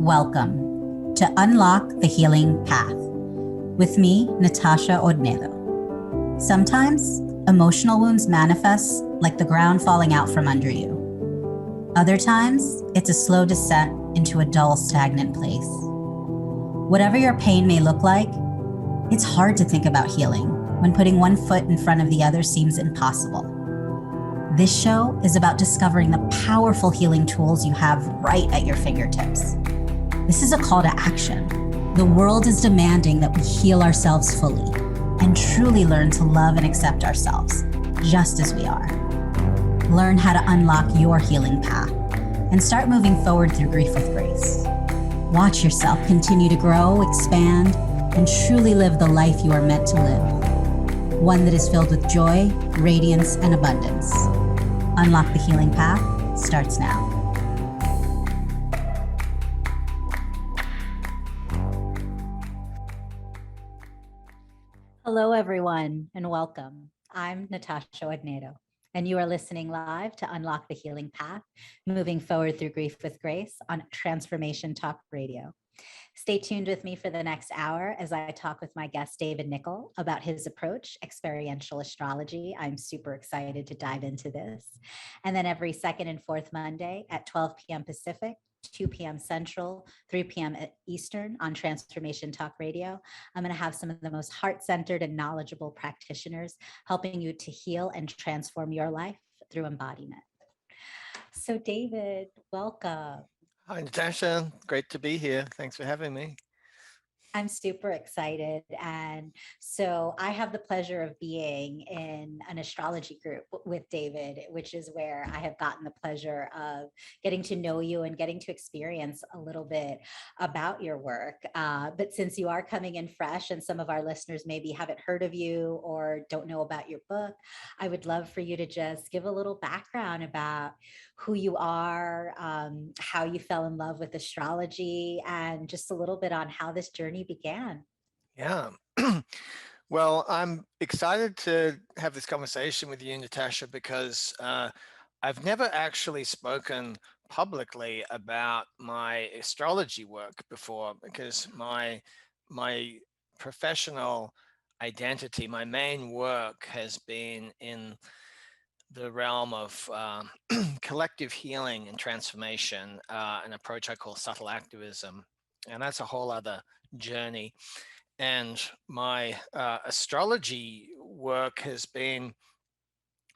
Welcome to Unlock the Healing Path with me, Natasha Odnedo. Sometimes emotional wounds manifest like the ground falling out from under you. Other times, it's a slow descent into a dull, stagnant place. Whatever your pain may look like, it's hard to think about healing when putting one foot in front of the other seems impossible. This show is about discovering the powerful healing tools you have right at your fingertips. This is a call to action. The world is demanding that we heal ourselves fully and truly learn to love and accept ourselves just as we are. Learn how to unlock your healing path and start moving forward through grief with grace. Watch yourself continue to grow, expand, and truly live the life you are meant to live. One that is filled with joy, radiance, and abundance. Unlock the Healing Path starts now. Hello, everyone, and welcome. I'm Natasha Odnedo, and you are listening live to Unlock the Healing Path, moving forward through grief with grace on Transformation Talk Radio. Stay tuned with me for the next hour as I talk with my guest, David Nicol, about his approach, Experiential Astrology. I'm super excited to dive into this. And then every second and fourth Monday at 12 p.m. Pacific, 2 p.m. Central, 3 p.m. Eastern on Transformation Talk Radio, I'm going to have some of the most heart-centered and knowledgeable practitioners helping you to heal and transform your life through embodiment. So David, welcome. Hi, Natasha. Great to be here. Thanks for having me. I'm super excited. And so I have the pleasure of being in an astrology group with David, which is where I have gotten the pleasure of getting to know you and getting to experience a little bit about your work. But since you are coming in fresh and some of our listeners maybe haven't heard of you or don't know about your book, I would love for you to just give a little background about who you are, how you fell in love with astrology, and just a little bit on how this journey began. Yeah. Well, I'm excited to have this conversation with you, Natasha, because I've never actually spoken publicly about my astrology work before, because my professional identity, my main work has been in the realm of collective healing and transformation, an approach I call subtle activism. And that's a whole other journey. And my astrology work has been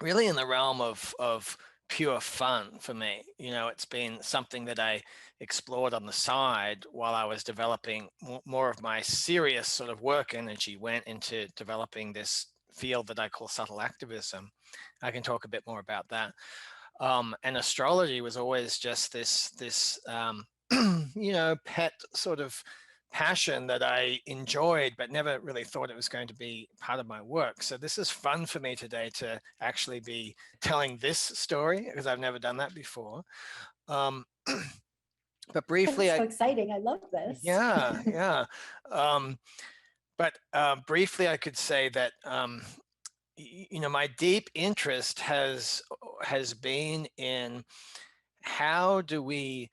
really in the realm of pure fun for me. You know, it's been something that I explored on the side while I was developing more of my serious sort of work energy went into developing this field that I call subtle activism. I can talk a bit more about that. And astrology was always just this you know, pet sort of passion that I enjoyed, but never really thought it was going to be part of my work. So this is fun for me today to actually be telling this story, because I've never done that before. But briefly, That's so exciting. I love this. Yeah. But briefly, I could say that you know, my deep interest has been in how do we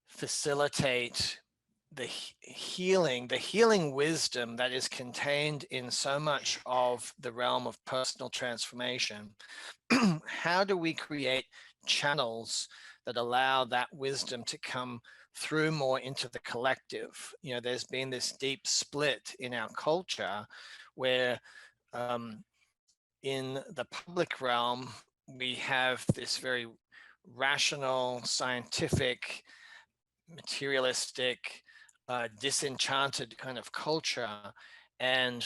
facilitate the healing wisdom that is contained in so much of the realm of personal transformation. How do we create channels that allow that wisdom to come through more into the collective? You know, there's been this deep split in our culture where in the public realm, we have this very rational, scientific, materialistic, disenchanted kind of culture. And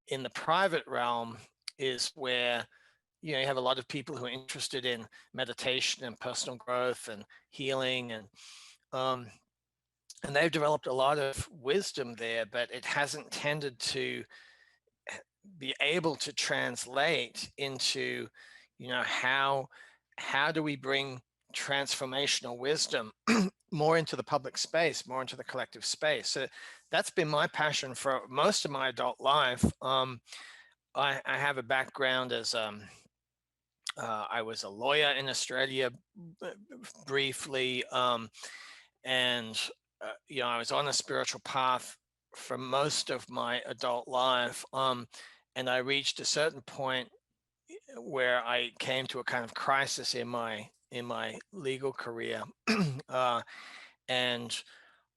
in the private realm is where, you know, you have a lot of people who are interested in meditation and personal growth and healing, and they've developed a lot of wisdom there, but it hasn't tended to be able to translate into, you know, how do we bring transformational wisdom more into the public space, more into the collective space. So that's been my passion for most of my adult life. I have a background as I was a lawyer in Australia briefly, and I was on a spiritual path for most of my adult life, and I reached a certain point where I came to a kind of crisis in my legal career, and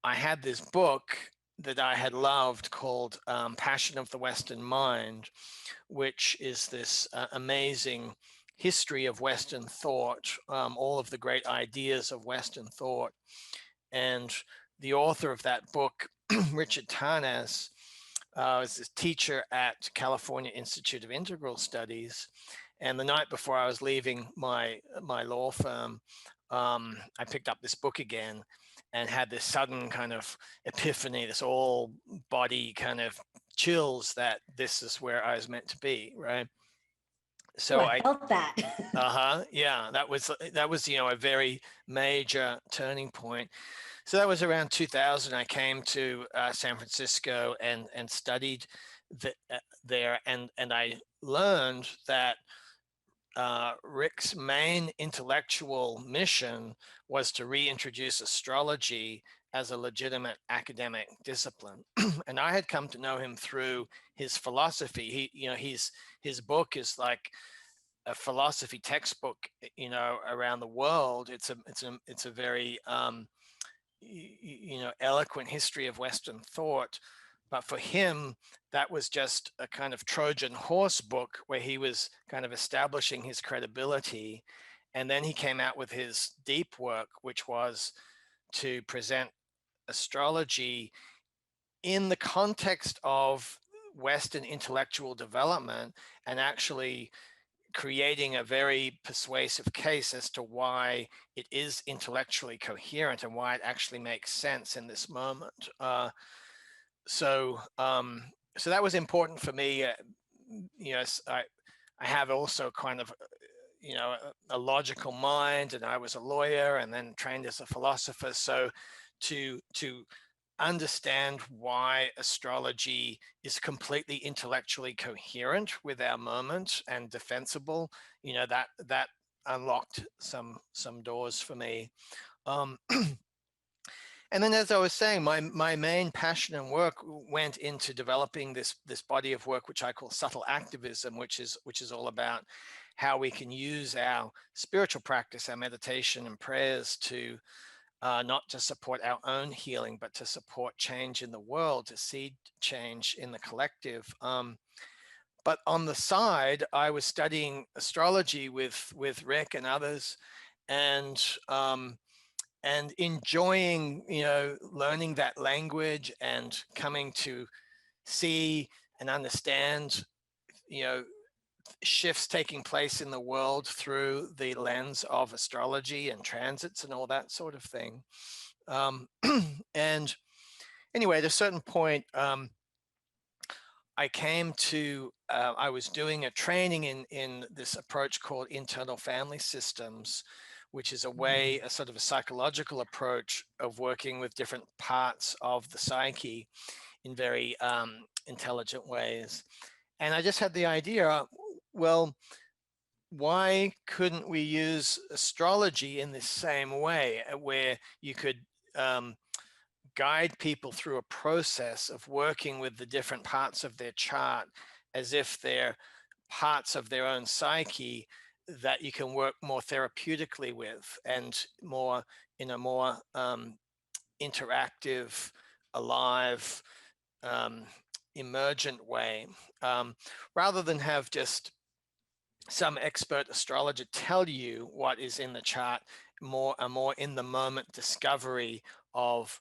I had this book that I had loved called Passion of the Western Mind, which is this amazing history of Western thought, all of the great ideas of Western thought. And the author of that book, Richard Tarnas, was this teacher at California Institute of Integral Studies. And the night before I was leaving my law firm, I picked up this book again and had this sudden kind of epiphany, this all body kind of chills that this is where I was meant to be, right? So I felt that. Yeah, that was a very major turning point. So that was around 2000. I came to San Francisco and studied there, and I learned that Rick's main intellectual mission was to reintroduce astrology as a legitimate academic discipline. And I had come to know him through his philosophy. His book is like a philosophy textbook, around the world. It's a very eloquent history of Western thought. But for him, that was just a kind of Trojan horse book where he was kind of establishing his credibility. And then he came out with his deep work, which was to present astrology in the context of Western intellectual development, and actually creating a very persuasive case as to why it is intellectually coherent and why it actually makes sense in this moment. So that was important for me. Yes, I have also kind of, a logical mind, and I was a lawyer and then trained as a philosopher. So to understand why astrology is completely intellectually coherent with our moment and defensible, that unlocked some doors for me. And then, as I was saying, my main passion and work went into developing this body of work, which I call subtle activism, which is all about how we can use our spiritual practice, our meditation and prayers to not just support our own healing, but to support change in the world, to seed change in the collective. But on the side, I was studying astrology with Rick and others, and enjoying, learning that language and coming to see and understand, shifts taking place in the world through the lens of astrology and transits and all that sort of thing. And anyway, at a certain point, I came to, I was doing a training in this approach called internal family systems, which is a sort of a psychological approach of working with different parts of the psyche in very intelligent ways. And I just had the idea, well, why couldn't we use astrology in this same way, where you could guide people through a process of working with the different parts of their chart as if they're parts of their own psyche that you can work more therapeutically with, and more in a more interactive, alive, emergent way, rather than have just some expert astrologer tell you what is in the chart. A more in the moment discovery of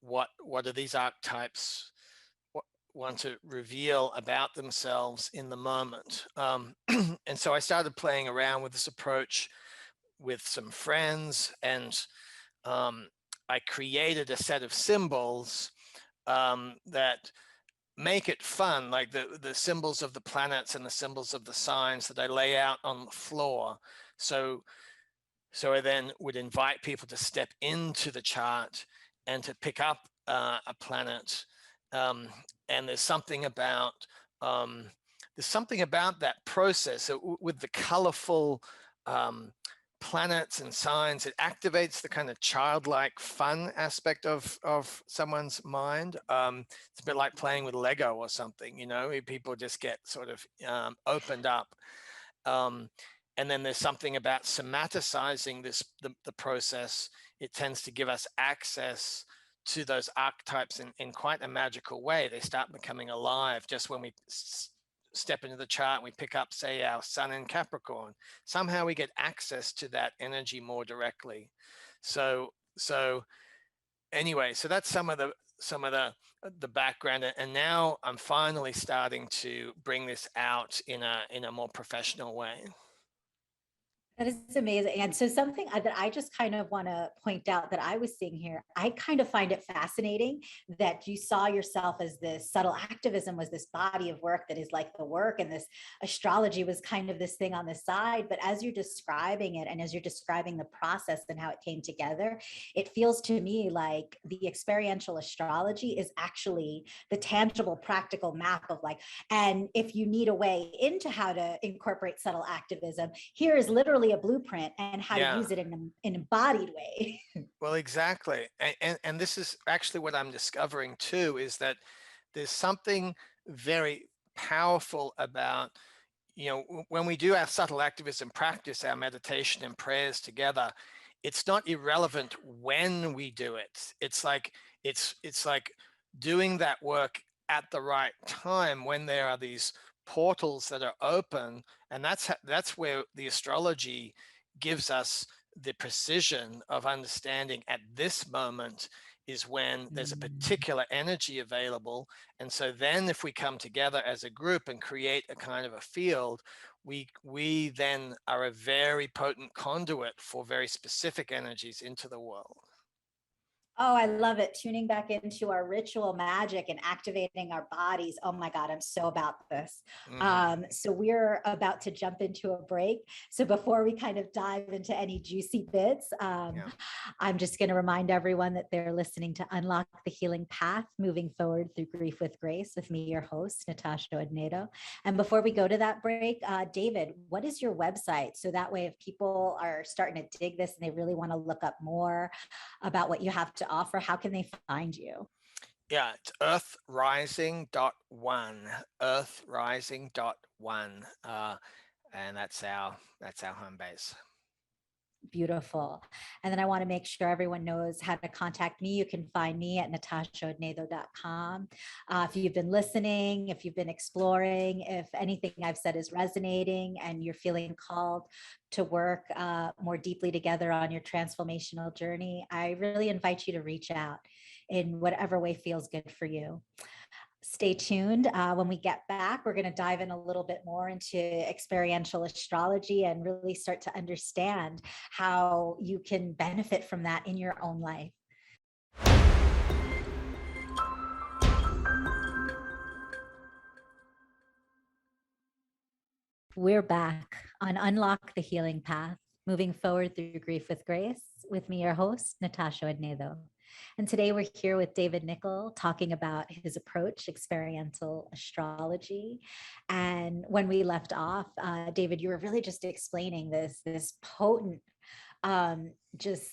what are these archetypes want to reveal about themselves in the moment. And so I started playing around with this approach with some friends, and I created a set of symbols that make it fun, like the symbols of the planets and the symbols of the signs that I lay out on the floor. So So I then would invite people to step into the chart and to pick up a planet. And there's something about that process with the colorful planets and signs. It activates the kind of childlike fun aspect of someone's mind. It's a bit like playing with Lego or something, you know, people just get sort of opened up. And then there's something about somaticizing the process. It tends to give us access to those archetypes in quite a magical way. They start becoming alive just when we step into the chart and we pick up, say, our sun in Capricorn. Somehow we get access to that energy more directly. So anyway, so that's some of the background, and now I'm finally starting to bring this out in a more professional way. That is amazing. And so something that I just kind of want to point out that I was seeing here, I kind of find it fascinating that you saw yourself as this subtle activism was this body of work that is like the work, and this astrology was kind of this thing on the side. But as you're describing it and as you're describing the process and how it came together, it feels to me like the experiential astrology is actually the tangible, practical map of like, and if you need a way into how to incorporate subtle activism, here is literally a blueprint and how to use it in an embodied way. Well, exactly. And this is actually what I'm discovering too, is that there's something very powerful about, you know, when we do our subtle activism practice, our meditation and prayers together, it's not irrelevant when we do it. It's like doing that work at the right time when there are these portals that are open, and that's where the astrology gives us the precision of understanding at this moment is when there's a particular energy available. And so then if we come together as a group and create a kind of a field, we then are a very potent conduit for very specific energies into the world. Oh, I love it. Tuning back into our ritual magic and activating our bodies. Oh my God, I'm so about this. So we're about to jump into a break. So before we kind of dive into any juicy bits, I'm just going to remind everyone that they're listening to Unlock the Healing Path, Moving Forward Through Grief with Grace with me, your host, Natasha Odnedo. And before we go to that break, David, what is your website? So that way, if people are starting to dig this and they really want to look up more about what you have to offer, how can they find you? Yeah, it's earthrising.one, earthrising.one. And that's our home base. Beautiful. And then I want to make sure everyone knows how to contact me. You can find me at natashaodnedo.com. If you've been listening, if you've been exploring, if anything I've said is resonating and you're feeling called to work more deeply together on your transformational journey, I really invite you to reach out in whatever way feels good for you. Stay tuned. When we get back, we're going to dive in a little bit more into experiential astrology and really start to understand how you can benefit from that in your own life. We're back on Unlock the Healing Path, Moving Forward Through Grief with Grace, with me, your host, Natasha Odnedo. And today we're here with David Nicol talking about his approach, experiential astrology. And when we left off, David, you were really just explaining this potent, just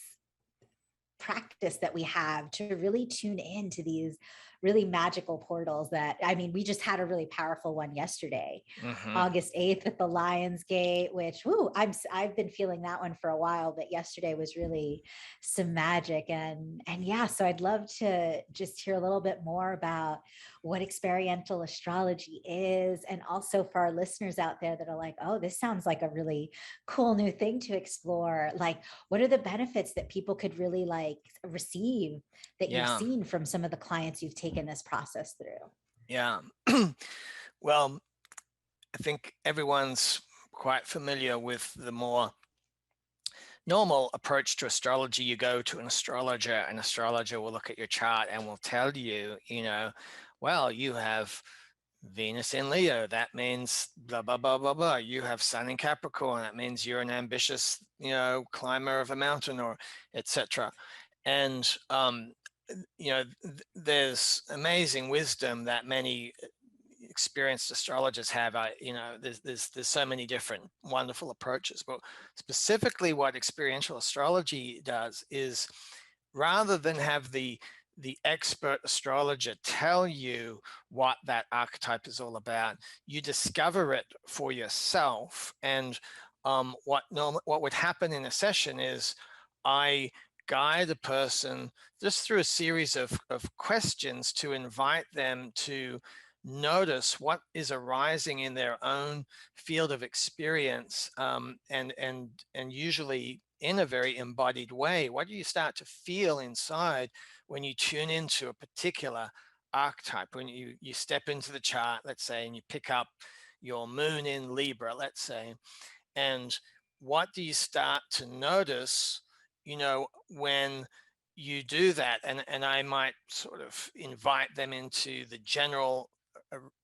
practice that we have to really tune into these really magical portals that, I mean, we just had a really powerful one yesterday, August 8th at the Lions Gate, which, I've been feeling that one for a while, but yesterday was really some magic. And yeah, so I'd love to just hear a little bit more about what experiential astrology is. And also for our listeners out there that are like, oh, this sounds like a really cool new thing to explore. Like, what are the benefits that people could really like receive that you've seen from some of the clients you've taken this process through? Yeah. Well, I think everyone's quite familiar with the more normal approach to astrology. You go to an astrologer will look at your chart and will tell you, well, you have Venus in Leo, that means blah, blah, blah, blah, blah. You have Sun in Capricorn, that means you're an ambitious, climber of a mountain, or etc. And, there's amazing wisdom that many experienced astrologers have. There's so many different wonderful approaches, but specifically what experiential astrology does is, rather than have the expert astrologer tell you what that archetype is all about, you discover it for yourself. And what would happen in a session is, I guide a person just through a series of questions to invite them to notice what is arising in their own field of experience, and usually in a very embodied way. What do you start to feel inside when you tune into a particular archetype? When you step into the chart, let's say, and you pick up your moon in Libra, let's say, and what do you start to notice, when you do that? And I might sort of invite them into the general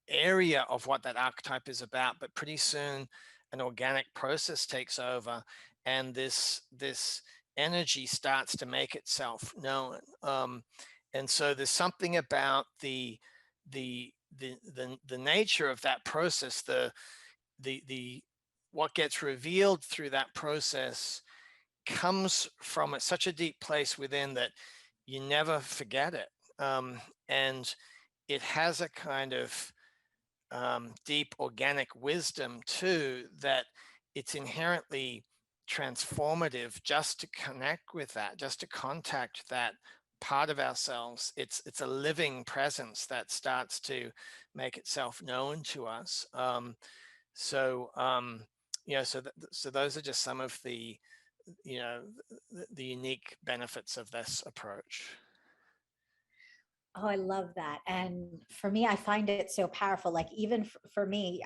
area of what that archetype is about, but pretty soon an organic process takes over, and this energy starts to make itself known. And so there's something about the nature of that process, the what gets revealed through that process comes from such a deep place within that you never forget it. And it has a kind of deep organic wisdom too, that it's inherently transformative just to connect with that, just to contact that part of ourselves. It's a living presence that starts to make itself known to us. So those are just some of the unique benefits of this approach. Oh, I love that. And for me, I find it so powerful. Like even for me,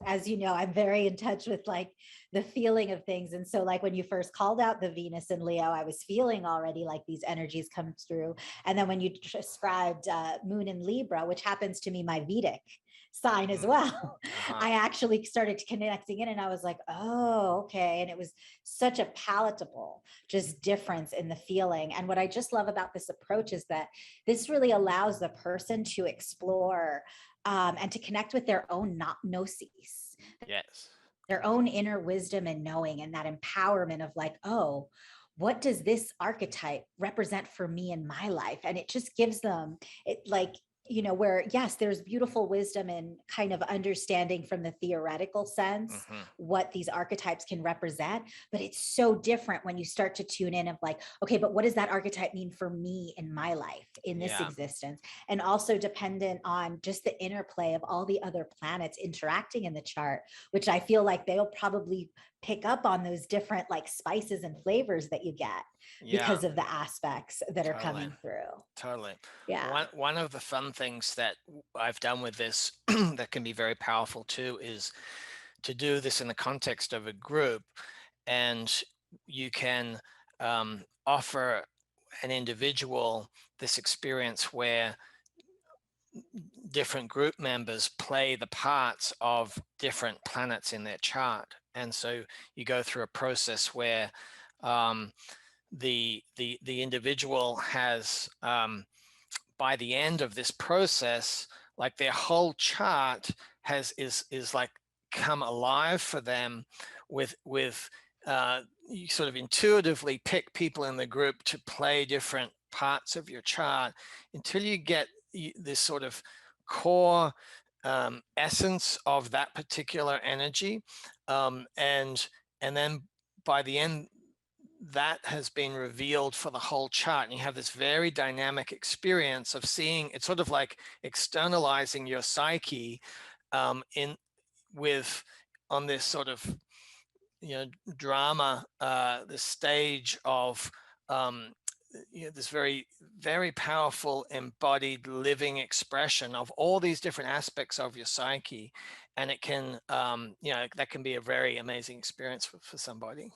as you know, I'm very in touch with like the feeling of things. And so like when you first called out the Venus in Leo, I was feeling already like these energies come through. And then when you described Moon in Libra, which happens to me my Vedic sign as well, I actually started connecting in and I was like, oh, okay. And it was such a palatable just difference in the feeling. And what I just love about this approach is that this really allows the person to explore and to connect with their own gnosis, Yes, their own inner wisdom and knowing, and that empowerment of like, oh, what does this archetype represent for me in my life? And it just gives them it like, where yes, there's beautiful wisdom in kind of understanding from the theoretical sense what these archetypes can represent, but it's so different when you start to tune in of like, okay, but what does that archetype mean for me in my life, in this existence? And also dependent on just the interplay of all the other planets interacting in the chart, which I feel like they'll probably pick up on those different like spices and flavors that you get because of the aspects that are coming through. Totally. Yeah. One of the fun things that I've done with this that can be very powerful too is to do this in the context of a group, and you can offer an individual this experience where different group members play the parts of different planets in their chart. And so you go through a process where the individual has by the end of this process, like their whole chart is like come alive for them with you sort of intuitively pick people in the group to play different parts of your chart until you get this sort of core essence of that particular energy, and then by the end that has been revealed for the whole chart, and you have this very dynamic experience of seeing. It's sort of like externalizing your psyche in with on this sort of drama, this stage of this very, very powerful embodied living expression of all these different aspects of your psyche. And it can that can be a very amazing experience for somebody.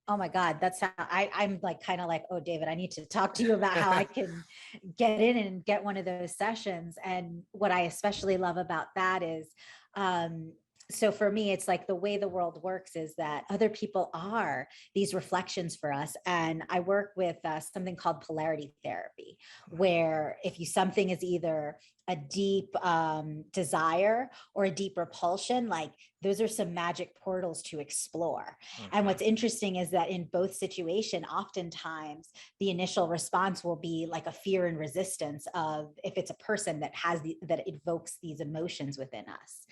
Oh my God, that's how I'm like kind of like, oh, David, I need to talk to you about how I can get in and get one of those sessions. And what I especially love about that is, so for me, it's like the way the world works is that other people are these reflections for us. And I work with something called polarity therapy, where if you something is either a deep desire or a deep repulsion, like those are some magic portals to explore. And what's interesting is that in both situations, oftentimes the initial response will be like a fear and resistance of if it's a person that has that evokes these emotions within us.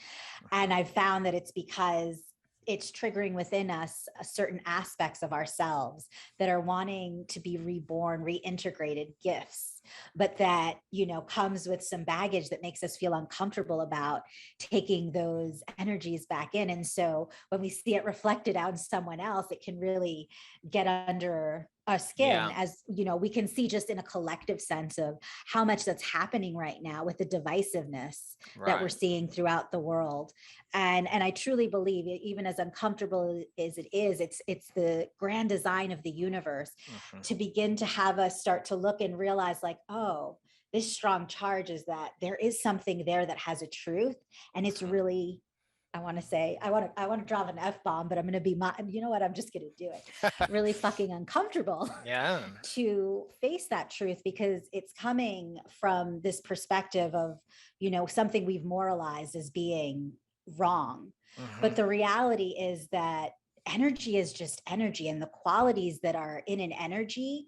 And I've found that it's because it's triggering within us certain aspects of ourselves that are wanting to be reborn, reintegrated gifts, but that, you know, comes with some baggage that makes us feel uncomfortable about taking those energies back in. And so when we see it reflected out in someone else, it can really get under our skin, Yeah. as you know, we can see just in a collective sense of how much that's happening right now with the divisiveness that we're Right. seeing throughout the world. And I truly believe, even as uncomfortable as it is, it's the grand design of the universe to begin to have us start to look and realize like, oh, this strong charge is that there is something there that has a truth, and it's really, I want to say, I want to drop an F-bomb, but I'm going to be you know what, I'm just going to do it. Really fucking uncomfortable Yeah. to face that truth, because it's coming from this perspective of, you know, something we've moralized as being wrong. But the reality is that energy is just energy, and the qualities that are in an energy,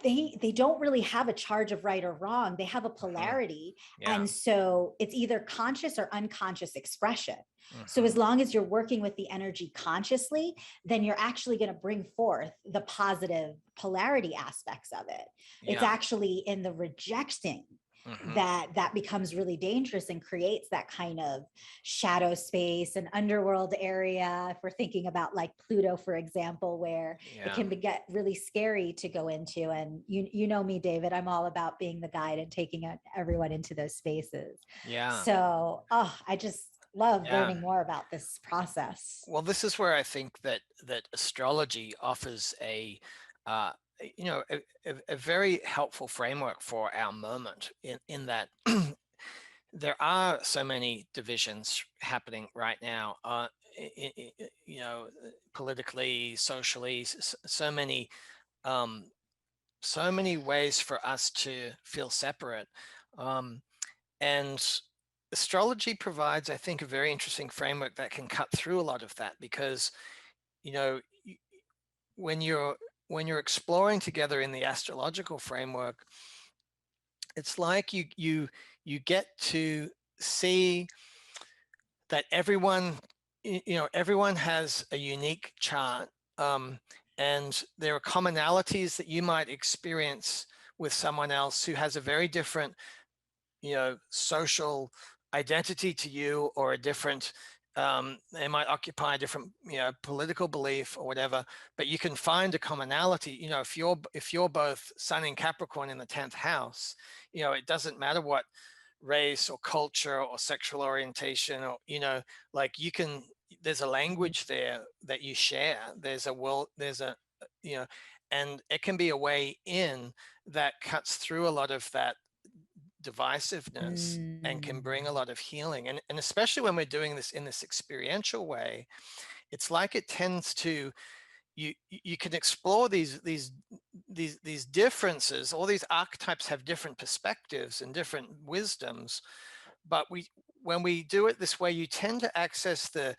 they don't really have a charge of right or wrong. They have a polarity. Yeah. And so it's either conscious or unconscious expression. So as long as you're working with the energy consciously, then you're actually going to bring forth the positive polarity aspects of it. It's Yeah. actually in the rejecting that becomes really dangerous and creates that kind of shadow space and underworld area. If we're thinking about like Pluto, for example, where it can get really scary to go into. And you know me, David, I'm all about being the guide and taking everyone into those spaces. Yeah. So, I just love Yeah. learning more about this process. Well, this is where I think that astrology offers a you know, a very helpful framework for our moment, in that there are so many divisions happening right now, you know, politically, socially, um, so many ways for us to feel separate. And astrology provides, I think, a very interesting framework that can cut through a lot of that, because, you know, when you're exploring together in the astrological framework, it's like you get to see that everyone, you know, everyone has a unique chart, and there are commonalities that you might experience with someone else who has a very different, you know, social identity to you, or a different, they might occupy a different, you know, political belief or whatever, but you can find a commonality. You know, if you're both Sun in Capricorn in the 10th house, you know, it doesn't matter what race or culture or sexual orientation, or, you know, like you can, there's a language there that you share. There's a world, there's a, you know, and it can be a way in that cuts through a lot of that divisiveness and can bring a lot of healing. And especially when we're doing this in this experiential way, it's like it tends to, you can explore these differences. All these archetypes have different perspectives and different wisdoms, but when we do it this way, you tend to access the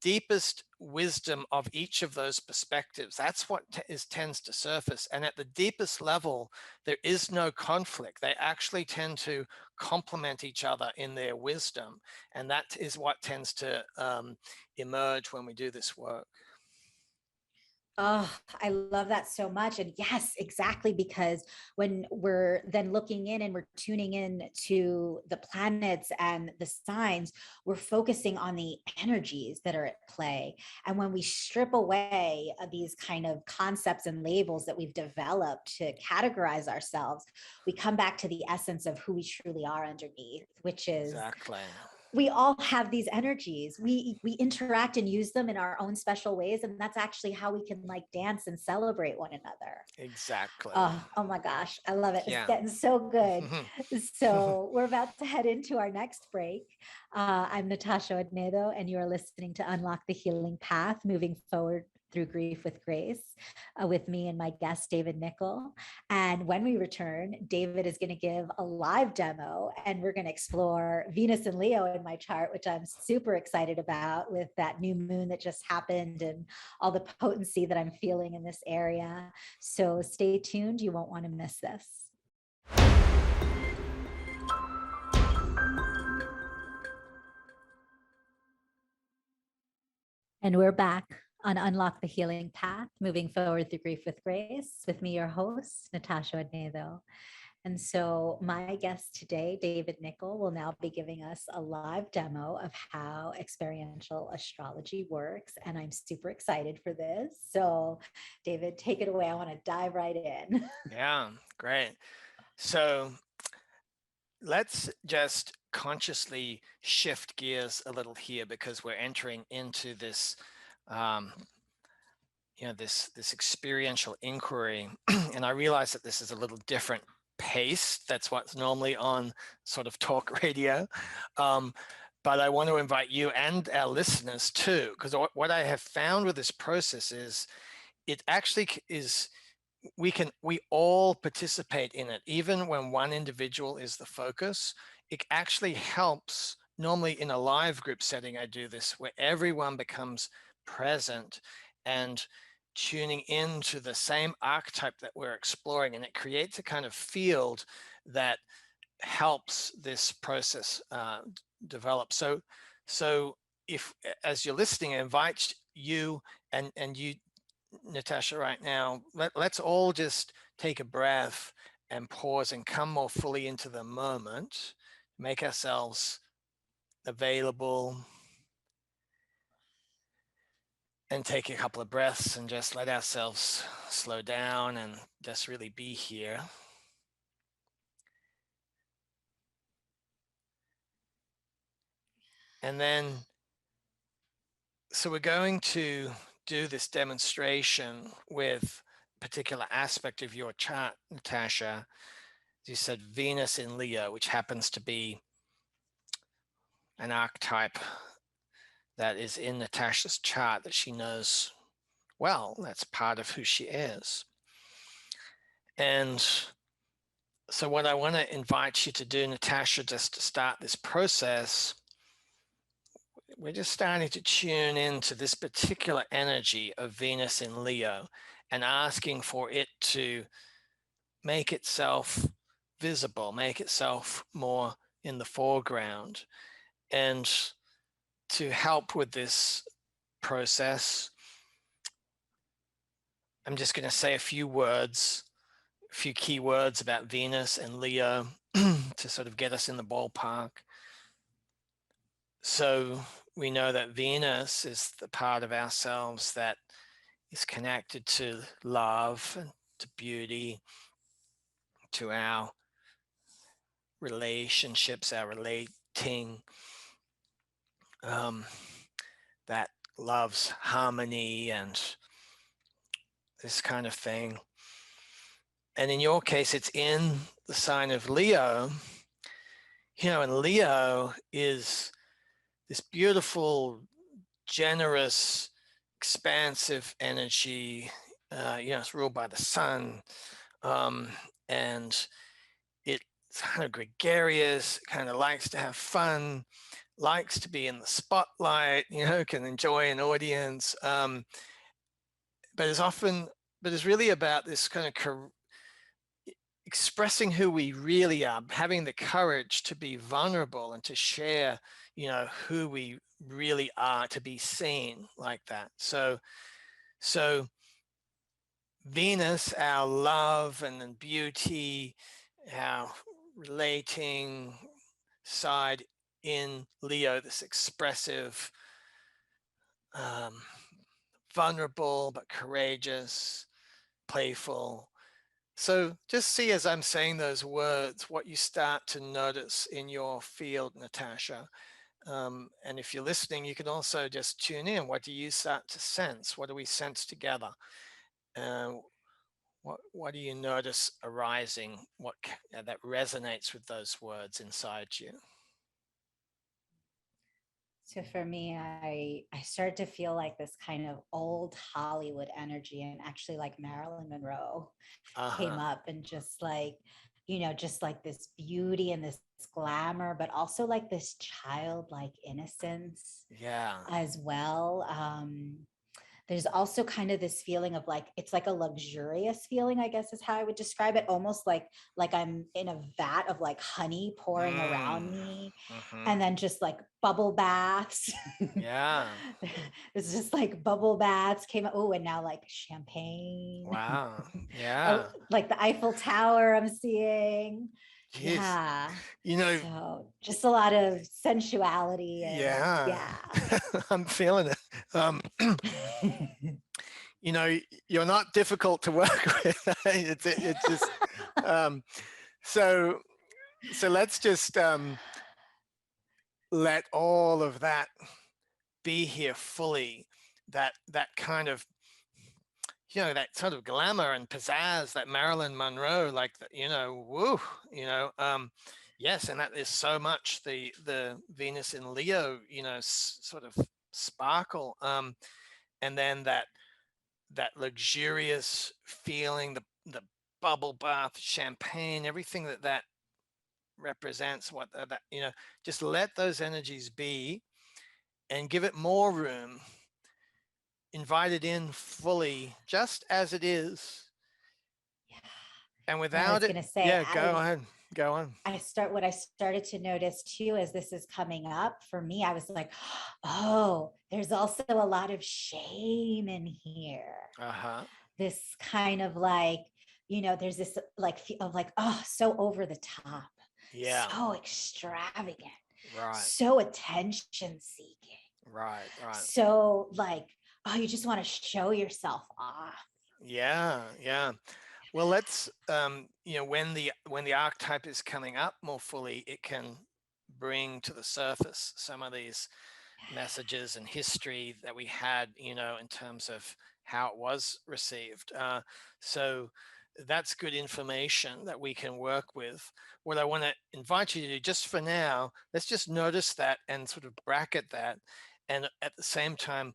deepest wisdom of each of those perspectives. That's what tends to surface. And at the deepest level, there is no conflict. They actually tend to complement each other in their wisdom. And that is what tends to emerge when we do this work. Oh, I love that so much. And yes, exactly. Because when we're then looking in and we're tuning in to the planets and the signs, we're focusing on the energies that are at play. And when we strip away these kind of concepts and labels that we've developed to categorize ourselves, we come back to the essence of who we truly are underneath, which is Exactly. we all have these energies. We interact and use them in our own special ways, and that's actually how we can like dance and celebrate one another. Exactly. Oh my gosh, I love it. It's Yeah. getting so good. So we're about to head into our next break. I'm Natasha Odnedo, and you are listening to Unlock the Healing Path, moving forward through grief with grace, with me and my guest, David Nicol. And when we return, David is going to give a live demo, and we're going to explore Venus and Leo in my chart, which I'm super excited about with that new moon that just happened and all the potency that I'm feeling in this area. So stay tuned. You won't want to miss this. And we're back on Unlock the Healing Path, moving forward through grief with grace, with me, your host, Natasha Odnedo. And so my guest today, David Nicol, will now be giving us a live demo of how experiential astrology works. And I'm super excited for this. So David, take it away. I want to dive right in. Yeah, great. So let's just consciously shift gears a little here, because we're entering into this this experiential inquiry. And I realize that this is a little different pace. That's what's normally on sort of talk radio. But I want to invite you and our listeners too, because what I have found with this process is it actually is, we all participate in it. Even when one individual is the focus, it actually helps. Normally in a live group setting, I do this where everyone becomes present and tuning into the same archetype that we're exploring, and it creates a kind of field that helps this process develop. So if, as you're listening, I invite you and you, Natasha, right now, let's all just take a breath and pause and come more fully into the moment, make ourselves available, and take a couple of breaths and just let ourselves slow down and just really be here. And then, so we're going to do this demonstration with a particular aspect of your chart, Natasha. You said Venus in Leo, which happens to be an archetype that is in Natasha's chart that she knows well. That's part of who she is. And so what I want to invite you to do, Natasha, just to start this process, we're just starting to tune into this particular energy of Venus in Leo and asking for it to make itself visible, make itself more in the foreground. And to help with this process, I'm just going to say a few words, a few key words about Venus and Leo to sort of get us in the ballpark. So we know that Venus is the part of ourselves that is connected to love and to beauty, to our relationships, our relating, that loves harmony and this kind of thing. And in your case, it's in the sign of Leo, and Leo is this beautiful, generous, expansive energy. It's ruled by the sun, and it's kind of gregarious, kind of likes to have fun, likes to be in the spotlight, can enjoy an audience, but it's really about this kind of expressing who we really are, having the courage to be vulnerable and to share, who we really are, to be seen like that. So Venus, our love and beauty, our relating side in Leo, this expressive, vulnerable but courageous, playful. So just see, as I'm saying those words, what you start to notice in your field, Natasha. And if you're listening, you can also just tune in. What do you start to sense? What do we sense together? What do you notice arising? That resonates with those words inside you? So for me, I started to feel like this kind of old Hollywood energy, and actually like Marilyn Monroe came Uh-huh. up, and just like, just like this beauty and this glamour, but also like this childlike innocence Yeah. as well. There's also kind of this feeling of like, it's like a luxurious feeling, I guess is how I would describe it, almost like I'm in a vat of like honey pouring around Mm. me, Mm-hmm. and then just like bubble baths. Yeah. It's just like bubble baths came. Oh, and now like champagne. Wow. Oh, Yeah. like the Eiffel Tower I'm seeing. Jeez. Yeah. You know, So just a lot of sensuality and yeah. yeah. I'm feeling it. You know, you're not difficult to work with. It's just so let's just let all of that be here fully. That kind of, that sort of glamour and pizzazz, that Marilyn Monroe, like woo, yes, and that is so much the Venus in Leo, sort of sparkle, and then that luxurious feeling, the bubble bath, champagne, everything that represents, just let those energies be and give it more room, invite it in fully, just as it is. Yeah. And And I without was it, gonna say, yeah, go ahead, go on. what I started to notice too as this is coming up for me, I was like, oh, there's also a lot of shame in here. Uh-huh. This kind of like, there's this like of like, oh, so over the top, Yeah. so extravagant, Right. so attention seeking. Right. So like, oh, you just want to show yourself off. Yeah. Yeah. Well, let's when the archetype is coming up more fully, it can bring to the surface some of these messages and history that we had, in terms of how it was received. So that's good information that we can work with. What I want to invite you to do just for now, let's just notice that and sort of bracket that. And at the same time,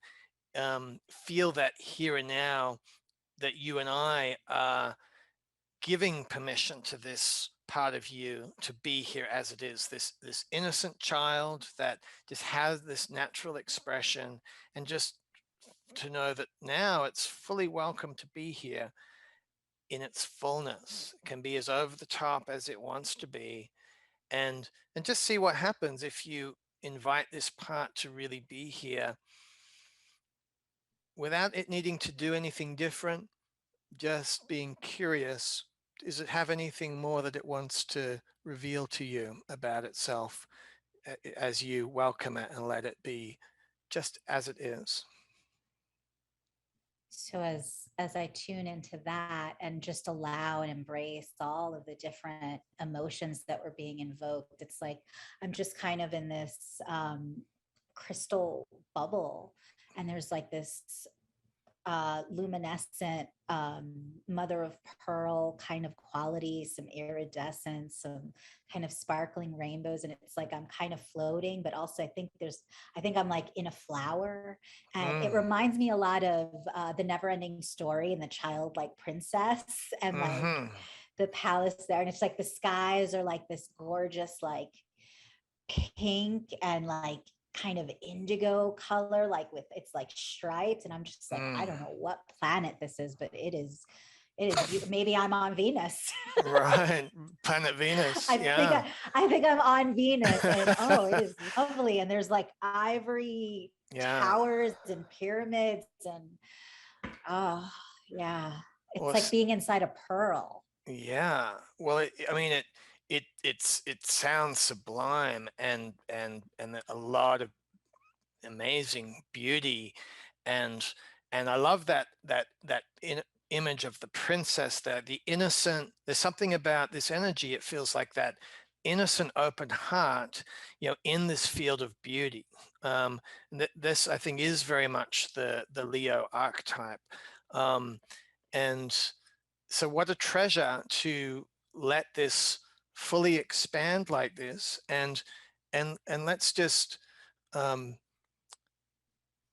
feel that here and now that you and I are giving permission to this part of you to be here as it is, this innocent child that just has this natural expression, and just to know that now it's fully welcome to be here in its fullness. It can be as over the top as it wants to be, and just see what happens if you invite this part to really be here without it needing to do anything different, just being curious. Does it have anything more that it wants to reveal to you about itself, as you welcome it and let it be just as it is? So as I tune into that and just allow and embrace all of the different emotions that were being invoked, it's like I'm just kind of in this crystal bubble, and there's like this luminescent mother of pearl kind of quality, some iridescence, some kind of sparkling rainbows. And it's like I'm kind of floating, but also I think I'm like in a flower. And it Mm. reminds me a lot of the never ending story and the childlike princess and like Mm-hmm. the palace there. And it's like the skies are like this gorgeous, like pink and like kind of indigo color, like with it's like stripes, and I'm just like, I Mm. don't know what planet this is, but it is maybe I'm on Venus. Right. Planet Venus. I think Yeah. I think I'm on Venus, and oh, it is lovely, and there's like ivory Yeah. towers and pyramids, and oh yeah, Well, it's like being inside a pearl. yeah. Well, I mean, it sounds sublime, and a lot of amazing beauty, and I love that image of the princess there, the innocent. There's something about this energy. It feels like that innocent, open heart, in this field of beauty. This, I think, is very much the Leo archetype. And so what a treasure to let this fully expand like this. And let's just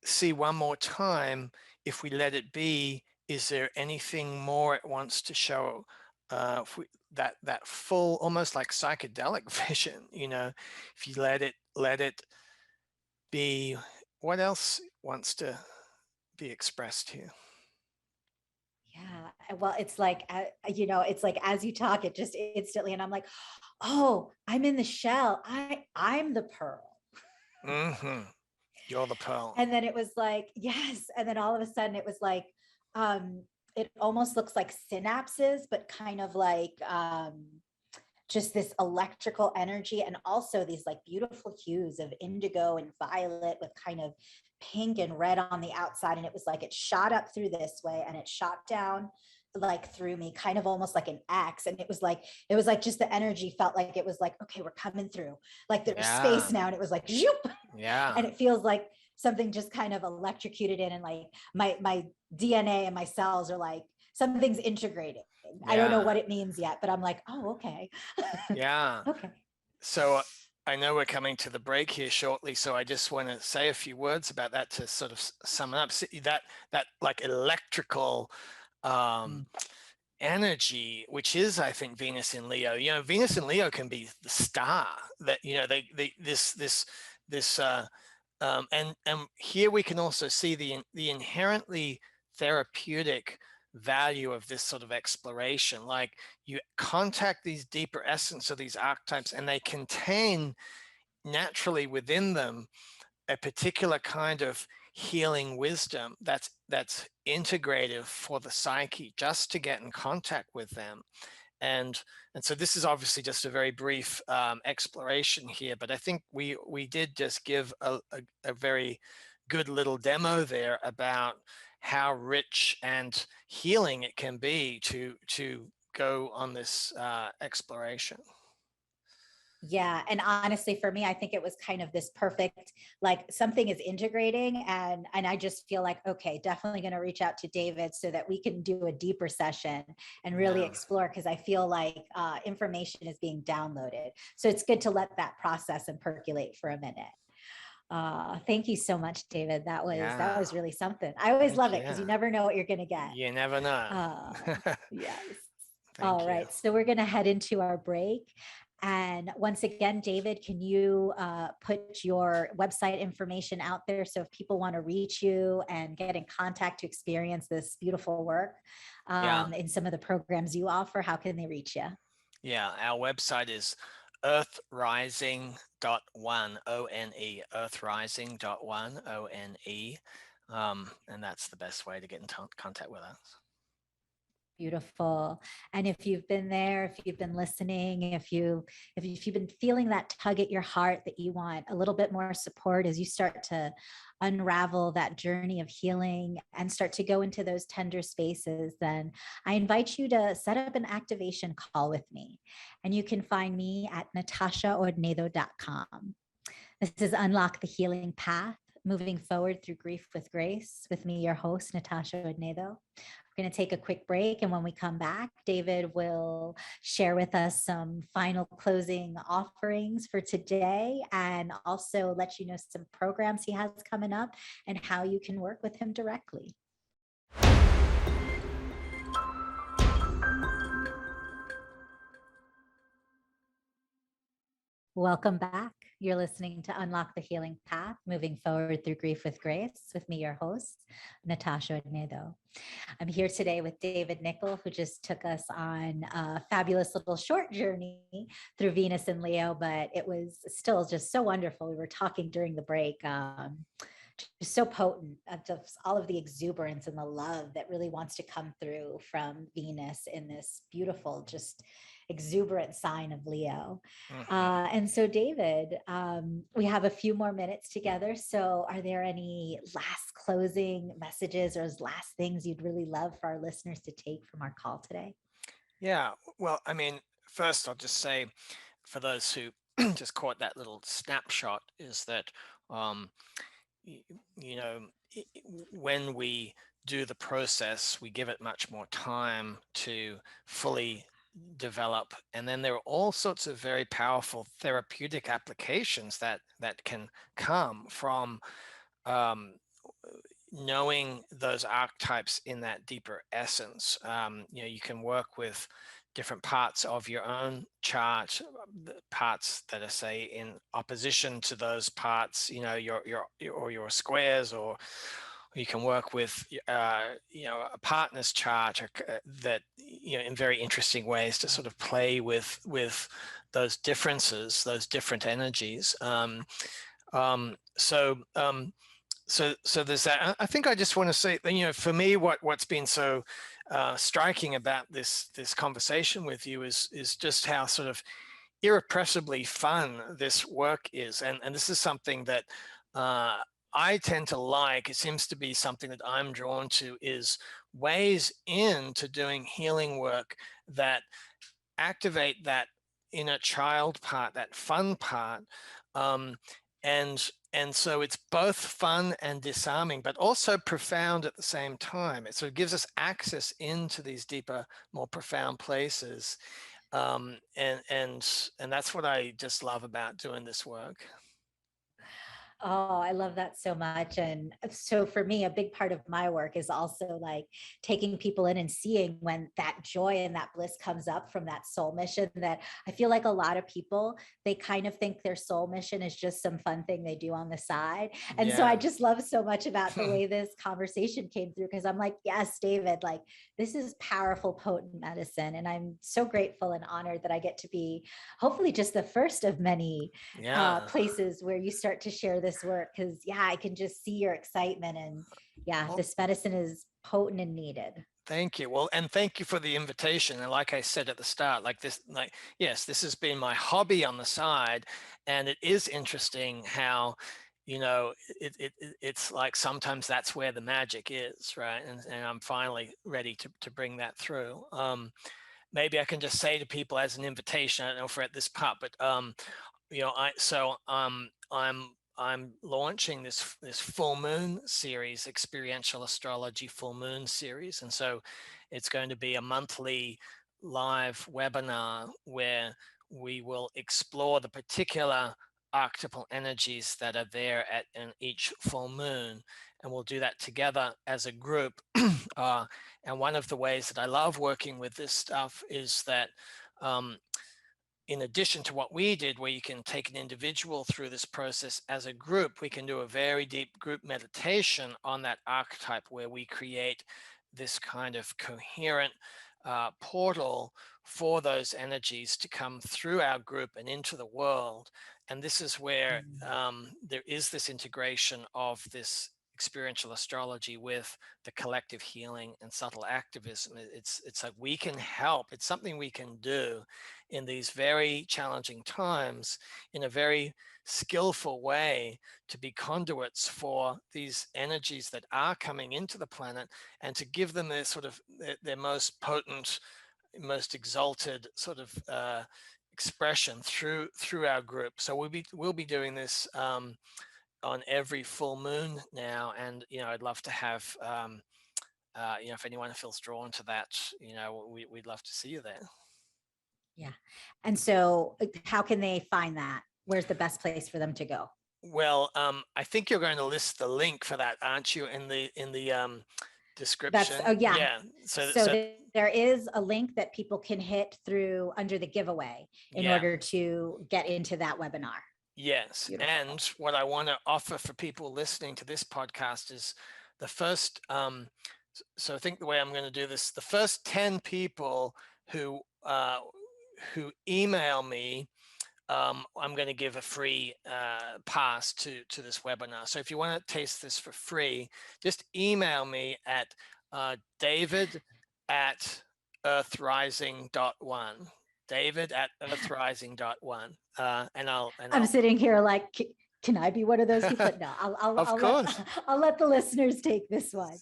see one more time, if we let it be, is there anything more it wants to show? That full, almost like psychedelic vision, if you let it be, what else wants to be expressed here? Yeah, well, it's like, it's like as you talk, it just instantly, and I'm like, oh, I'm in the shell. I'm the pearl. Mm-hmm. You're the pearl. And then it was like, yes. And then all of a sudden it was like, it almost looks like synapses, but kind of like just this electrical energy, and also these like beautiful hues of indigo and violet with kind of pink and red on the outside. And it was like it shot up through this way and it shot down like through me, kind of almost like an X. And it was like just the energy felt like it was like, okay, we're coming through, like there's space now. And it was like zoop. And it feels like something just kind of electrocuted in, and like my DNA and my cells are like, something's integrating. I don't know what it means yet, but I'm like, oh, okay. Yeah. Okay. So I know we're coming to the break here shortly, so I just want to say a few words about that to sort of sum it up. That like electrical energy, which is, I think, Venus in Leo. Venus in Leo can be the star that, and here we can also see the inherently therapeutic value of this sort of exploration. Like, you contact these deeper essence of these archetypes, and they contain naturally within them a particular kind of healing wisdom that's integrative for the psyche, just to get in contact with them. And so this is obviously just a very brief exploration here, but I think we did just give a very good little demo there about how rich and healing it can be to go on this exploration. Yeah. And honestly, for me, I think it was kind of this perfect, like something is integrating, and I just feel like, okay, definitely going to reach out to David so that we can do a deeper session and really explore, because I feel like information is being downloaded. So it's good to let that process and percolate for a minute. Thank you so much, David. That was really something. I always love it because you never know what you're going to get. You never know. Yes. All right. So we're going to head into our break. And once again, David, can you put your website information out there? So if people want to reach you and get in contact to experience this beautiful work in some of the programs you offer, how can they reach you? Yeah, our website is earthrising.one, O-N-E, earthrising.one, O-N-E. And that's the best way to get in contact with us. Beautiful. And if you've been there, if you've been listening, if you've been feeling that tug at your heart that you want a little bit more support as you start to unravel that journey of healing and start to go into those tender spaces, then I invite you to set up an activation call with me. And you can find me at natashaordnedo.com. This is Unlock the Healing Path, moving forward through grief with grace, with me, your host, Natasha Ordnedo. We're going to take a quick break, and when we come back, David will share with us some final closing offerings for today, and also let you know some programs he has coming up and how you can work with him directly. Welcome back. You're listening to Unlock the Healing Path, moving forward through grief with grace, with me, your host, Natasha Ordnedo. I'm here today with David Nicol, who just took us on a fabulous little short journey through Venus and Leo, but it was still just so wonderful. We were talking during the break, just so potent of just all of the exuberance and the love that really wants to come through from Venus in this beautiful, just exuberant sign of Leo. And so, David, we have a few more minutes together. So are there any last closing messages or last things you'd really love for our listeners to take from our call today? Yeah, well, I mean, first I'll just say, for those who just caught that little snapshot, is that you know, when we do the process, we give it much more time to fully develop, and then there are all sorts of very powerful therapeutic applications that can come from knowing those archetypes in that deeper essence. You can work with different parts of your own chart, the parts that are, say, in opposition to those parts, your squares, or you can work with a partner's chart, or, that in very interesting ways to sort of play with those differences, those different energies. So there's that. I think I just want to say, for me, what's been so striking about this conversation with you is just how sort of irrepressibly fun this work is, and this is something that I tend to like. It seems to be something that I'm drawn to, is ways into doing healing work that activate that inner child part, that fun part. And so it's both fun and disarming, but also profound at the same time. It sort of gives us access into these deeper, more profound places. And that's what I just love about doing this work. Oh, I love that so much. And so for me, a big part of my work is also like taking people in and seeing when that joy and that bliss comes up from that soul mission, that I feel like a lot of people, they kind of think their soul mission is just some fun thing they do on the side. And so I just love so much about the way this conversation came through, because I'm like, yes, David, like this is powerful, potent medicine. And I'm so grateful and honored that I get to be hopefully just the first of many places where you start to share this work, because I can just see your excitement, and this medicine is potent and needed. Thank you. Well, and thank you for the invitation. And like I said at the start, yes, this has been my hobby on the side, and it is interesting how it's like sometimes that's where the magic is, right? And I'm finally ready to bring that through. Maybe I can just say to people as an invitation, I don't know if we're at this part, but I'm launching this full moon series, Experiential Astrology full moon series. And so it's going to be a monthly live webinar where we will explore the particular archetypal energies that are there in each full moon. And we'll do that together as a group. And one of the ways that I love working with this stuff is that in addition to what we did, where you can take an individual through this process, as a group, we can do a very deep group meditation on that archetype, where we create this kind of coherent portal for those energies to come through our group and into the world. And this is where there is this integration of this experiential astrology with the collective healing and subtle activism. It's like we can help. It's something we can do in these very challenging times in a very skillful way, to be conduits for these energies that are coming into the planet, and to give them their sort of their most potent, most exalted sort of expression through our group. So we'll be doing this on every full moon now, and I'd love to have if anyone feels drawn to that, we'd love to see you there. And so how can they find that? Where's the best place for them to go? Well, I think you're going to list the link for that, aren't you, in the description? So there is a link that people can hit through under the giveaway in order to get into that webinar. Yes. Beautiful. And what I want to offer for people listening to this podcast is the first, so I think the way I'm going to do this, the first 10 people who email me, I'm going to give a free pass to this webinar. So if you want to taste this for free, just email me at david@earthrising.one. david@earthrising.one. And I'm sitting here like, can I be one of those people? No, I'll let the listeners take this one.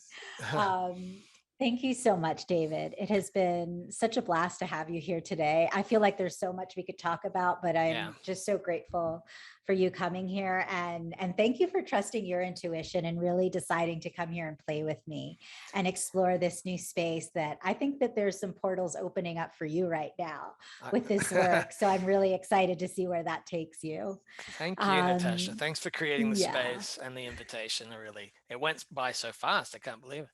Thank you so much, David. It has been such a blast to have you here today. I feel like there's so much we could talk about, but I'm just so grateful for you coming here, and thank you for trusting your intuition and really deciding to come here and play with me and explore this new space that I think that there's some portals opening up for you right now with this work. So I'm really excited to see where that takes you. Thank you, Natasha. Thanks for creating the space and the invitation. It went by so fast. I can't believe it.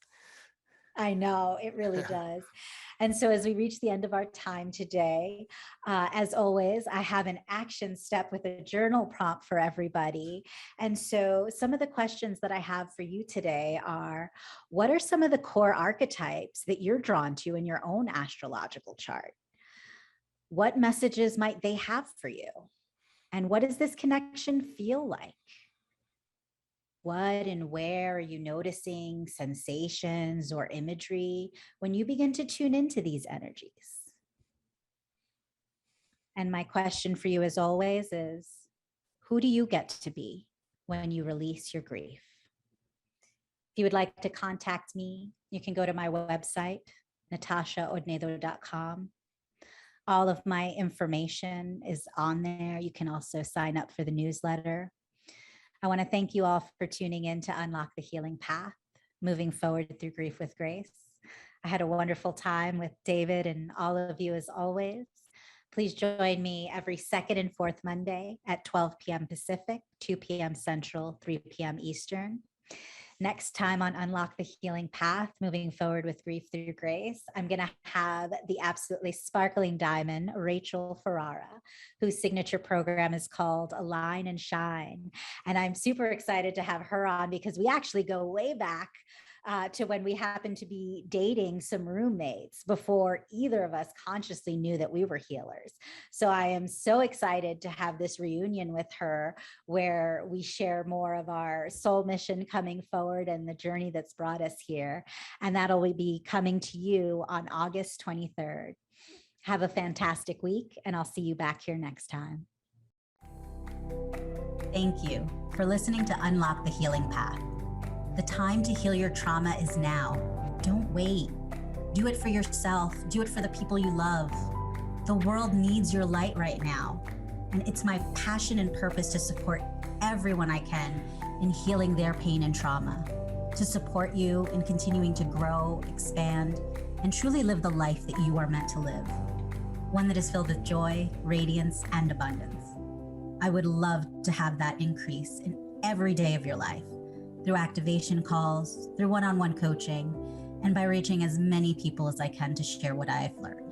I know, it really does. And so as we reach the end of our time today, as always, I have an action step with a journal prompt for everybody. And so some of the questions that I have for you today are, what are some of the core archetypes that you're drawn to in your own astrological chart? What messages might they have for you? And what does this connection feel like? What and where are you noticing sensations or imagery when you begin to tune into these energies? And my question for you, as always, is who do you get to be when you release your grief? If you would like to contact me, you can go to my website, natashaodnedo.com. All of my information is on there. You can also sign up for the newsletter. I want to thank you all for tuning in to Unlock the Healing Path, moving forward through grief with grace. I had a wonderful time with David and all of you as always. Please join me every second and fourth Monday at 12 p.m. Pacific, 2 p.m. Central, 3 p.m. Eastern. Next time on Unlock the Healing Path, moving forward with grief through grace, I'm going to have the absolutely sparkling diamond, Rachel Ferrara, whose signature program is called Align and Shine. And I'm super excited to have her on because we actually go way back to when we happened to be dating some roommates before either of us consciously knew that we were healers. So I am so excited to have this reunion with her where we share more of our soul mission coming forward and the journey that's brought us here. And that'll be coming to you on August 23rd. Have a fantastic week, and I'll see you back here next time. Thank you for listening to Unlock the Healing Path. The time to heal your trauma is now. Don't wait. Do it for yourself. Do it for the people you love. The world needs your light right now. And it's my passion and purpose to support everyone I can in healing their pain and trauma, to support you in continuing to grow, expand, and truly live the life that you are meant to live. One that is filled with joy, radiance, and abundance. I would love to have that increase in every day of your life, through activation calls, through one-on-one coaching, and by reaching as many people as I can to share what I have learned.